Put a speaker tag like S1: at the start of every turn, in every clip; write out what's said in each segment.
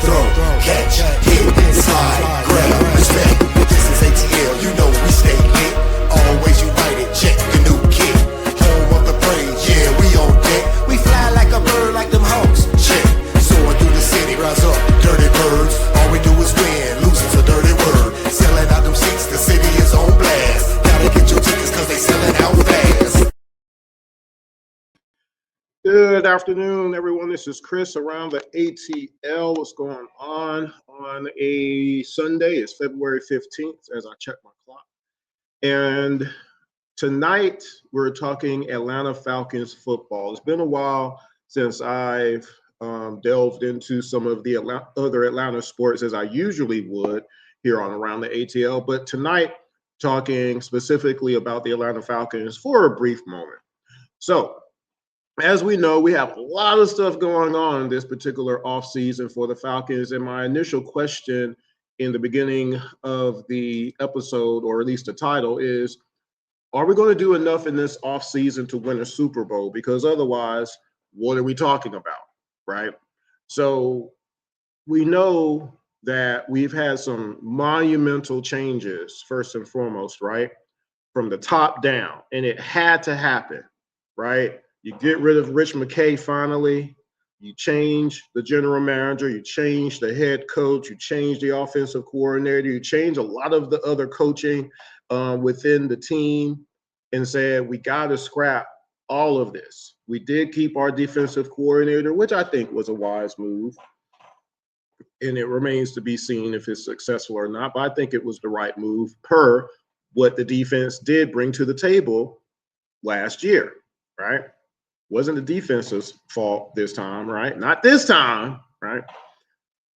S1: throw, catch, hit, slide, grab, respect. This is ATL, you know we stay lit. Always united, check the new kit. Home of the brave, yeah, we on deck. We fly like a bird, like them hawks, check. Soaring through the city, rise up, dirty birds. All we do is win, losing's a dirty word. Selling out them seats, the city is on blast. Gotta get your tickets cause they selling out fast.
S2: Good afternoon, everyone. This is Chris around the ATL. What's going on a Sunday? It's February 15th as I check my clock. And tonight we're talking Atlanta Falcons football. It's been a while since I've delved into some of the other Atlanta sports as I usually would here on Around the ATL. But tonight, talking specifically about the Atlanta Falcons for a brief moment. So, as we know, we have a lot of stuff going on this particular offseason for the Falcons. And my initial question in the beginning of the episode, or at least the title, is, are we going to do enough in this offseason to win a Super Bowl? Because otherwise, what are we talking about, right? So we know that we've had some monumental changes, first and foremost, right? From the top down, and it had to happen, right? You get rid of Rich McKay finally. You change the general manager. You change the head coach. You change the offensive coordinator. You change a lot of the other coaching within the team and said, we got to scrap all of this. We did keep our defensive coordinator, which I think was a wise move. And it remains to be seen if it's successful or not. But I think it was the right move per what the defense did bring to the table last year, right? Wasn't the defense's fault this time, right? Not this time, right?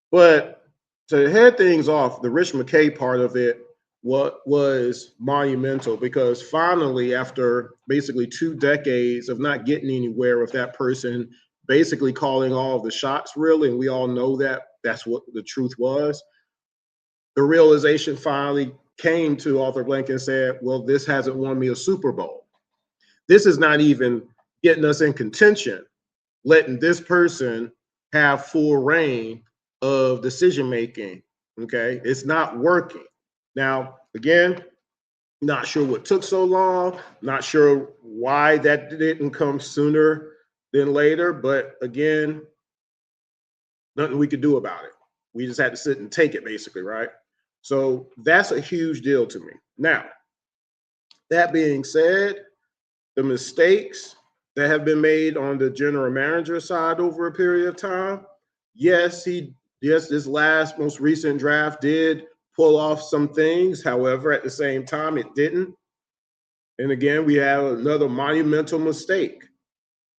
S2: But to head things off, the Rich McKay part of it was monumental because finally, after basically 2 decades of not getting anywhere with that person basically calling all of the shots, really, and we all know that that's what the truth was, the realization finally came to Arthur Blank and said, well, this hasn't won me a Super Bowl. This is not even getting us in contention, letting this person have full reign of decision making. Okay, it's not working. Now, again, not sure what took so long, not sure why that didn't come sooner than later, but again, nothing we could do about it. We just had to sit and take it, basically, right? So that's a huge deal to me. Now, that being said, the mistakes that have been made on the general manager side over a period of time. Yes, this last most recent draft did pull off some things. However, at the same time, it didn't. And again, we have another monumental mistake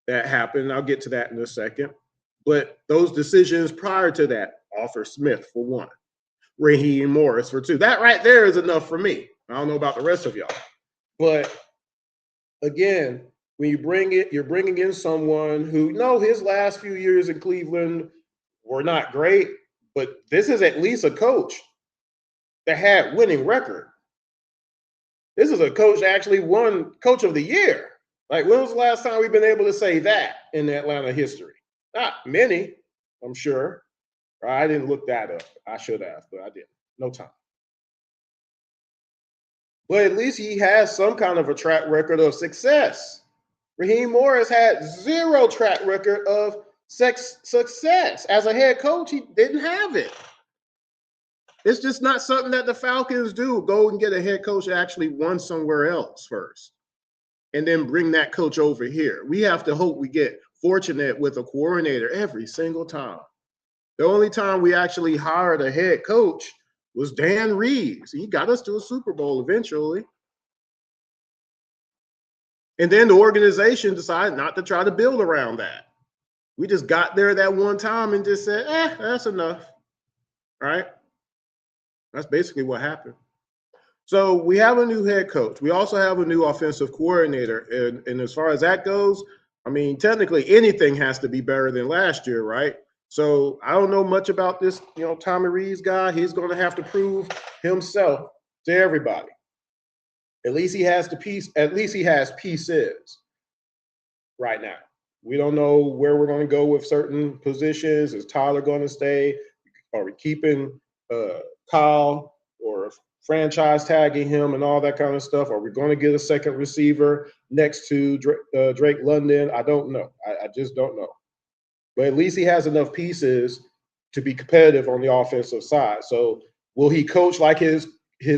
S2: that happened. I'll get to that in a second. But those decisions prior to that, Arthur Smith for one, Raheem Morris for two. That right there is enough for me. I don't know about the rest of y'all. But again, when you bring it, you're bringing in someone who, no, his last few years in Cleveland were not great, but this is at least a coach that had winning record. This is a coach that actually won Coach of the Year. Like, when was the last time we've been able to say that in the Atlanta history? Not many, I'm sure. I didn't look that up. I should have, but I didn't. No time. But at least he has some kind of a track record of success. Raheem Morris had 0 track record of success. As a head coach, he didn't have it. It's just not something that the Falcons do. Go and get a head coach that actually won somewhere else first, and then bring that coach over here. We have to hope we get fortunate with a coordinator every single time. The only time we actually hired a head coach was Dan Reeves. He got us to a Super Bowl eventually. And then the organization decided not to try to build around that. We just got there that one time and just said, that's enough, right? That's basically what happened. So we have a new head coach. We also have a new offensive coordinator. And as far as that goes, I mean, technically anything has to be better than last year, right? So I don't know much about this, Tommy Reeves guy. He's going to have to prove himself to everybody. At least he has the piece. At least he has pieces right now. We don't know where we're going to go with certain positions. Is Tyler going to stay? Are we keeping Kyle or franchise tagging him and all that kind of stuff? Are we going to get a second receiver next to Drake London? I don't know. I just don't know. But at least he has enough pieces to be competitive on the offensive side. So will he coach like his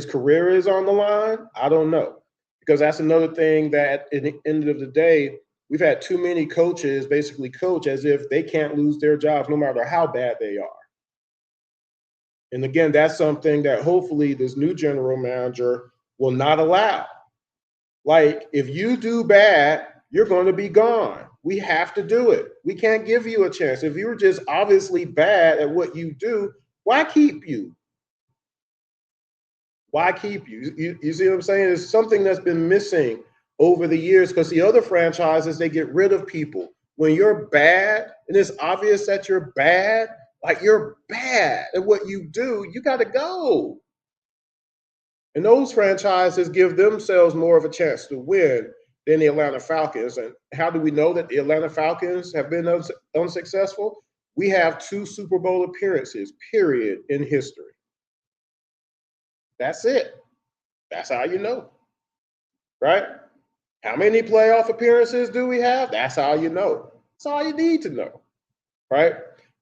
S2: career is on the line? I don't know. Because that's another thing that at the end of the day, we've had too many coaches basically coach as if they can't lose their jobs no matter how bad they are. And again, that's something that hopefully this new general manager will not allow. Like, if you do bad, you're going to be gone. We have to do it. We can't give you a chance. If you were just obviously bad at what you do, why keep you? Why keep you? You see what I'm saying? It's something that's been missing over the years because the other franchises, they get rid of people. When you're bad and it's obvious that you're bad, like you're bad at what you do, you got to go. And those franchises give themselves more of a chance to win than the Atlanta Falcons. And how do we know that the Atlanta Falcons have been unsuccessful? We have 2 Super Bowl appearances, period, in history. That's it. That's how you know, right? How many playoff appearances do we have? That's how you know. That's all you need to know, right?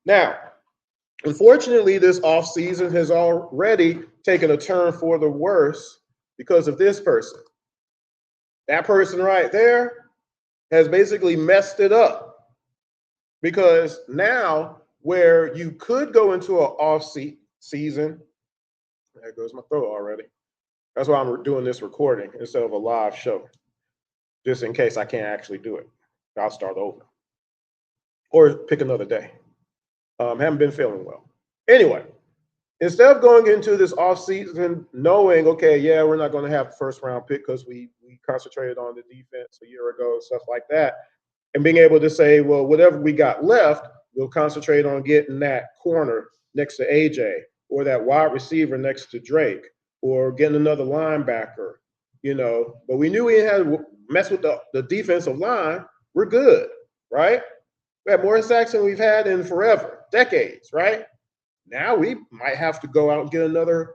S2: Now, unfortunately, this offseason has already taken a turn for the worse because of this person. That person right there has basically messed it up because now where you could go into an off-season, there goes my throat already. That's why I'm doing this recording instead of a live show, just in case I can't actually do it. I'll start over or pick another day. Haven't been feeling well. Anyway, instead of going into this offseason knowing, okay, yeah, we're not going to have a first-round pick because we concentrated on the defense a year ago and stuff like that, and being able to say, well, whatever we got left, we'll concentrate on getting that corner next to AJ or that wide receiver next to Drake or getting another linebacker, But we knew we had to mess with the defensive line. We're good, right? We have more sacks than we've had in forever, decades, right? Now we might have to go out and get another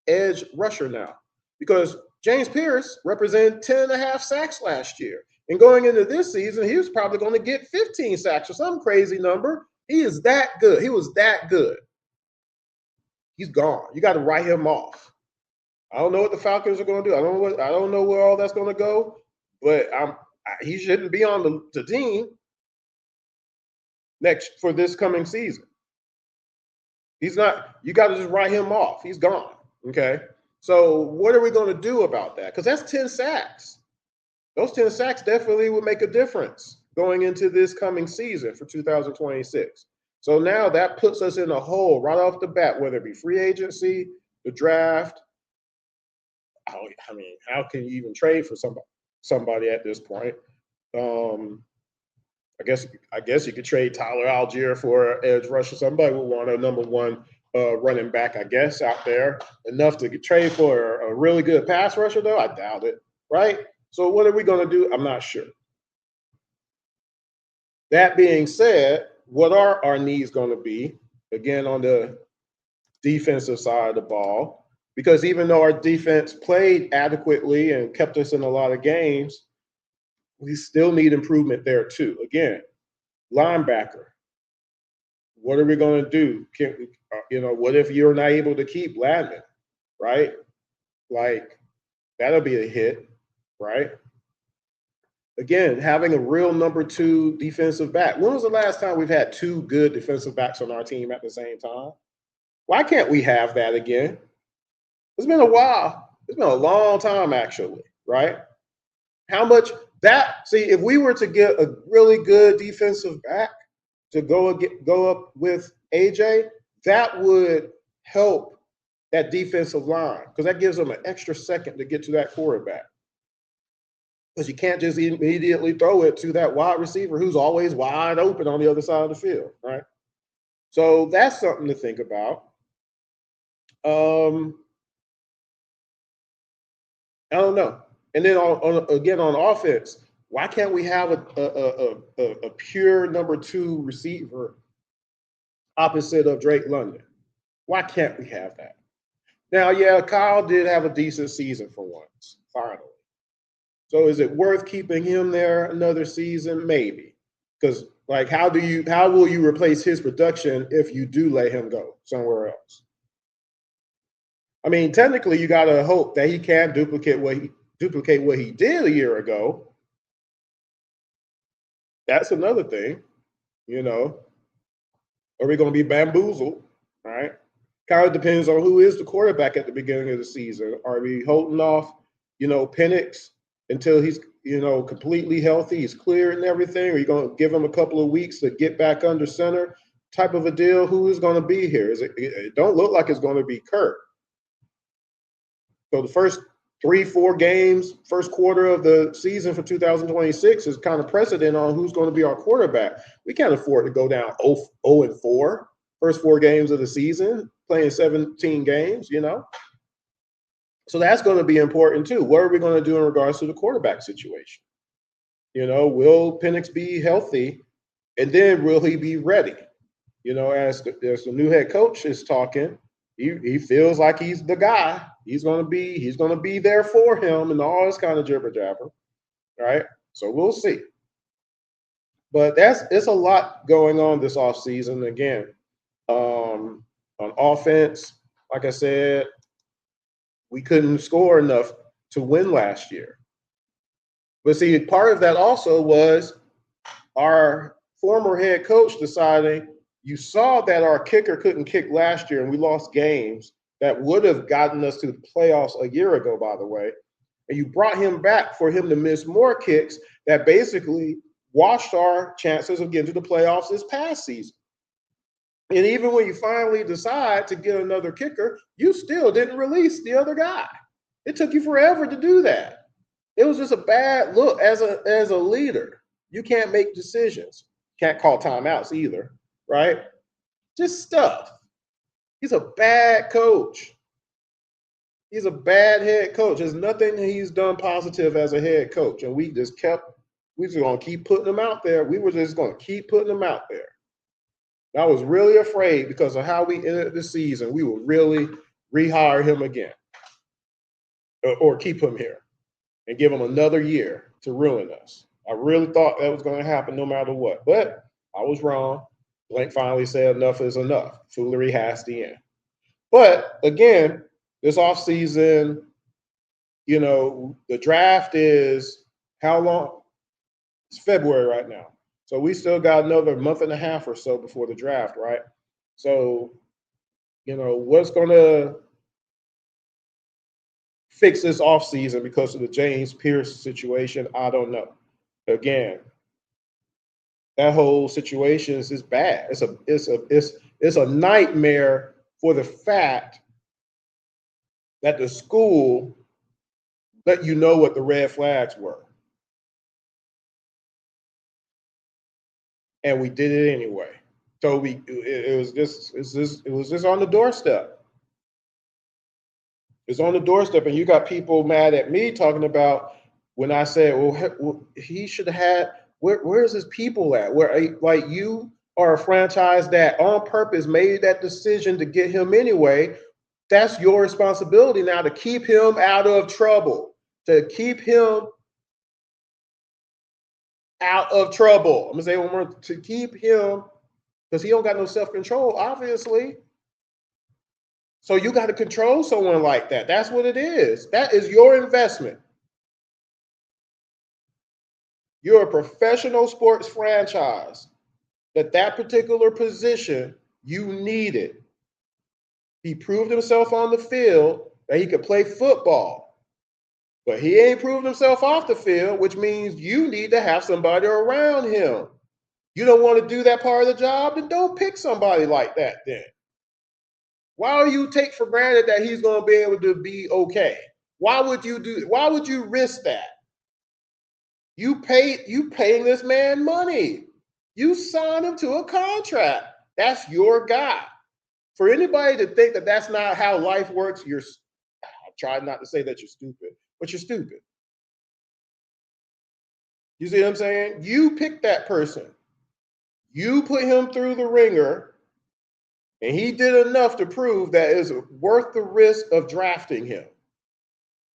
S2: edge rusher now because James Pierce represented 10.5 sacks last year. And going into this season, he was probably going to get 15 sacks or some crazy number. He is that good. He was that good. He's gone. You got to write him off. I don't know what the Falcons are going to do. I don't know where all that's going to go, but he shouldn't be on the team next for this coming season. He's not. You got to just write him off. He's gone. Okay. So what are we going to do about that? Because that's 10 sacks. Those 10 sacks definitely would make a difference going into this coming season for 2026. So now that puts us in a hole right off the bat, whether it be free agency, the draft. I mean, how can you even trade for somebody at this point? I guess you could trade Tyler Algier for an edge rusher. Somebody would want a number 1 running back, I guess, out there. Enough to trade for a really good pass rusher, though? I doubt it, right? So what are we going to do? I'm not sure. That being said, what are our needs going to be, again, on the defensive side of the ball? Because even though our defense played adequately and kept us in a lot of games, we still need improvement there too. Again, linebacker. What are we going to do? What if you're not able to keep Landon, right? Like, that'll be a hit, right? Again, having a real number 2 defensive back. When was the last time we've had 2 good defensive backs on our team at the same time? Why can't we have that again? It's been a while. It's been a long time, actually, right? How much if we were to get a really good defensive back to go up with AJ, that would help that defensive line because that gives them an extra second to get to that quarterback. Because you can't just immediately throw it to that wide receiver who's always wide open on the other side of the field, right? So that's something to think about. I don't know. And then on offense, why can't we have a pure number 2 receiver opposite of Drake London? Why can't we have that? Now, yeah, Kyle did have a decent season for once, finally. So is it worth keeping him there another season? Maybe. Because like how will you replace his production if you do let him go somewhere else? I mean, technically you gotta hope that he can duplicate what he did a year ago. That's another thing, you know. Are we gonna be bamboozled? Right? Kind of depends on who is the quarterback at the beginning of the season. Are we holding off, Penix until he's, completely healthy, he's clear and everything? Are you going to give him a couple of weeks to get back under center type of a deal? Who is going to be here? It don't look like it's going to be Kurt. So the first 3-4 games, first quarter of the season for 2026 is kind of precedent on who's going to be our quarterback. We can't afford to go down 0-4 first 4 games of the season, playing 17 games, So that's going to be important too. What are we going to do in regards to the quarterback situation? Will Penix be healthy? And then will he be ready? As the new head coach is talking, he feels like he's the guy. He's going to be there for him and all this kind of jibber jabber. Right? So we'll see. But it's a lot going on this offseason. Again, on offense, like I said, we couldn't score enough to win last year. But see, part of that also was our former head coach deciding, you saw that our kicker couldn't kick last year and we lost games that would have gotten us to the playoffs a year ago, by the way. And you brought him back for him to miss more kicks that basically washed our chances of getting to the playoffs this past season. And even when you finally decide to get another kicker, you still didn't release the other guy. It took you forever to do that. It was just a bad look as a leader. You can't make decisions. Can't call timeouts either, right? Just stuff. He's a bad coach. He's a bad head coach. There's nothing he's done positive as a head coach. And we just going to keep putting him out there. We were just going to keep putting him out there. I was really afraid because of how we ended the season. We would really rehire him again or keep him here and give him another year to ruin us. I really thought that was going to happen no matter what. But I was wrong. Blank finally said enough is enough. Foolery has to end. But again, this offseason, the draft is how long? It's February right now. So we still got another month and a half or so before the draft, right? So, what's going to fix this offseason because of the James Pierce situation? I don't know. Again, that whole situation is bad. It's a nightmare for the fact that the school let you know what the red flags were. And we did it anyway. So it was just on the doorstep. It's on the doorstep, and you got people mad at me talking about when I said, well he should have had. Where's his people at? Where like you are a franchise that on purpose made that decision to get him anyway. That's your responsibility now to keep him out of trouble. To keep him out of trouble. I'm gonna say one more, to keep him, because he don't got no self-control, obviously. So you got to control someone like that. That's what it is. That is your investment. You're a professional sports franchise. That particular position, you need it. He proved himself on the field that he could play football. But he ain't proved himself off the field, which means you need to have somebody around him. You don't want to do that part of the job, then don't pick somebody like that then. Why do you take for granted that he's going to be able to be okay? Why would you risk that? You paying this man money. You signed him to a contract. That's your guy. For anybody to think that that's not how life works, I try not to say that you're stupid, but you're stupid. You see what I'm saying? You pick that person. You put him through the ringer, And he did enough to prove that it's worth the risk of drafting him.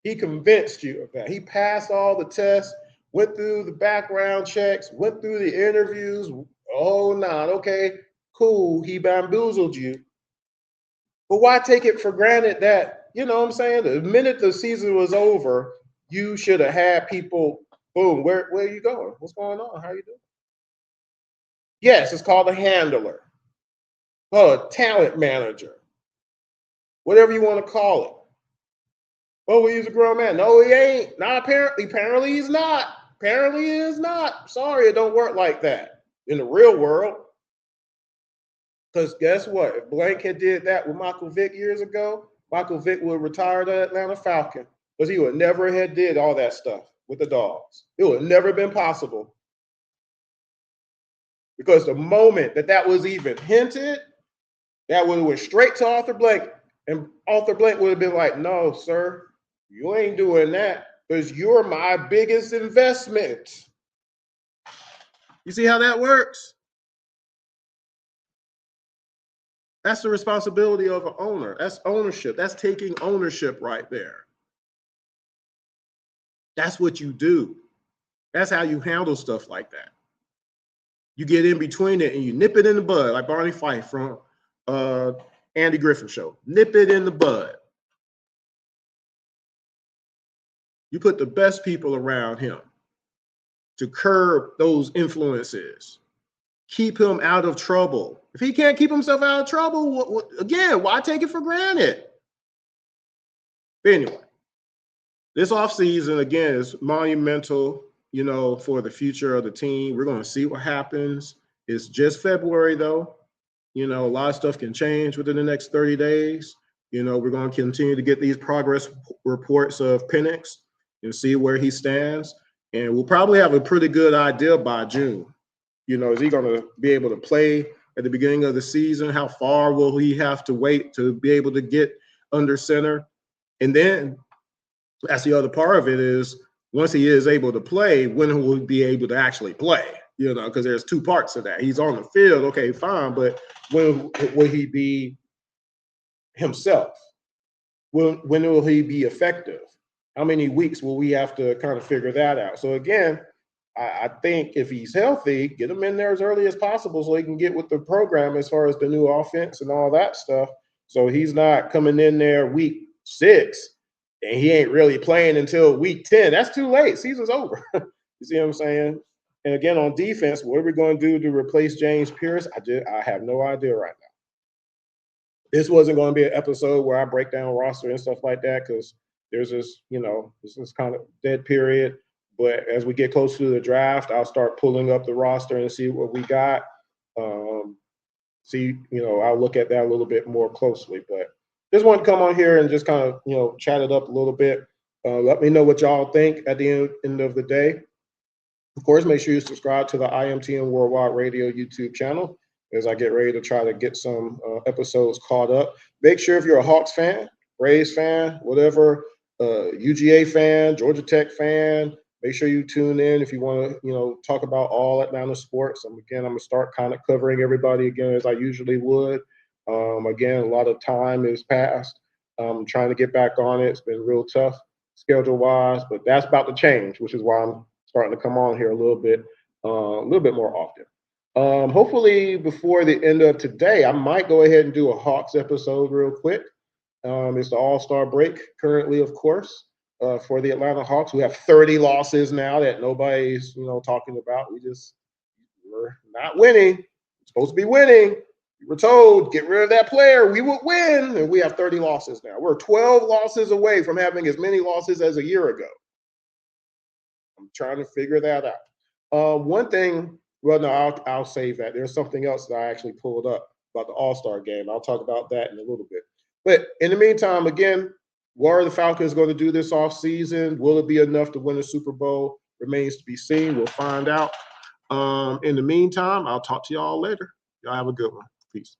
S2: He convinced you of that. He passed all the tests, went through the background checks, went through the interviews. Oh, okay, cool. He bamboozled you. But why take it for granted that, you know what I'm saying? The minute the season was over, you should have had people, boom, where are you going? What's going on? How you doing? Yes, it's called a handler. Oh, a talent manager. Whatever you want to call it. Oh, he's a grown man. No, he ain't. Not apparently. Apparently he's not. Apparently he is not. Sorry, it don't work like that in the real world. Because guess what? If Blank had did that with Michael Vick years ago, Michael Vick would retire the Atlanta Falcons because he would never have did all that stuff with the dogs. It would have never been possible. Because the moment that was even hinted, that would have went straight to Arthur Blank. And Arthur Blank would have been like, no, sir, you ain't doing that because you're my biggest investment. You see how that works? That's the responsibility of an owner. That's ownership. That's taking ownership right there. That's what you do. That's how you handle stuff like that. You get in between it and you nip it in the bud, like Barney Fife from Andy Griffin Show. Nip it in the bud. You put the best people around him to curb those influences. Keep him out of trouble. If he can't keep himself out of trouble, again, why take it for granted? But anyway, this offseason, again, is monumental, you know, for the future of the team. We're going to see what happens. It's just February, though. You know, a lot of stuff can change within the next 30 days. You know, we're going to continue to get these progress reports of Penix and see where he stands. And we'll probably have a pretty good idea by June. You know, is he going to be able to play at the beginning of the season? How far will he have to wait to be able to get under center? And then that's the other part of it is once he is able to play, when will he be able to actually play? You know, because there's two parts of that. He's on the field, okay, fine, but when will he be himself? When will he be effective? How many weeks will we have to kind of figure that out? So again, I think if he's healthy, get him in there as early as possible so he can get with the program as far as the new offense and all that stuff. So he's not coming in there week 6 and he ain't really playing until week 10. That's too late. Season's over. You see what I'm saying? And again, on defense, what are we going to do to replace James Pierce? I have no idea right now. This wasn't going to be an episode where I break down roster and stuff like that because there's this, you know, this is kind of dead period. But as we get closer to the draft, I'll start pulling up the roster and see what we got. You know, I'll look at that a little bit more closely. But just want to come on here and just kind of, you know, chat it up a little bit. Let me know what y'all think at the end of the day. Of course, make sure you subscribe to the IMTN Worldwide Radio YouTube channel as I get ready to try to get some episodes caught up. Make sure if you're a Hawks fan, Braves fan, whatever, UGA fan, Georgia Tech fan, make sure you tune in if you want to, you know, talk about all Atlanta sports. I'm going to start kind of covering everybody again as I usually would. Again, a lot of time has passed. I'm trying to get back on it. It's been real tough schedule-wise, but that's about to change, which is why I'm starting to come on here a little bit more often. Hopefully before the end of today, I might go ahead and do a Hawks episode real quick. It's the All-Star break currently, of course, for the Atlanta Hawks, who have 30 losses now that nobody's, you know, talking about. We're not winning. We're supposed to be winning. We were told, get rid of that player, we would win, and we have 30 losses now. We're 12 losses away from having as many losses as a year ago. I'm trying to figure that out. One thing, well, no, I'll save that. There's something else that I actually pulled up about the All-Star game. I'll talk about that in a little bit. But in the meantime, again, what are the Falcons going to do this offseason? Will it be enough to win the Super Bowl? Remains to be seen. We'll find out. In the meantime, I'll talk to y'all later. Y'all have a good one. Peace.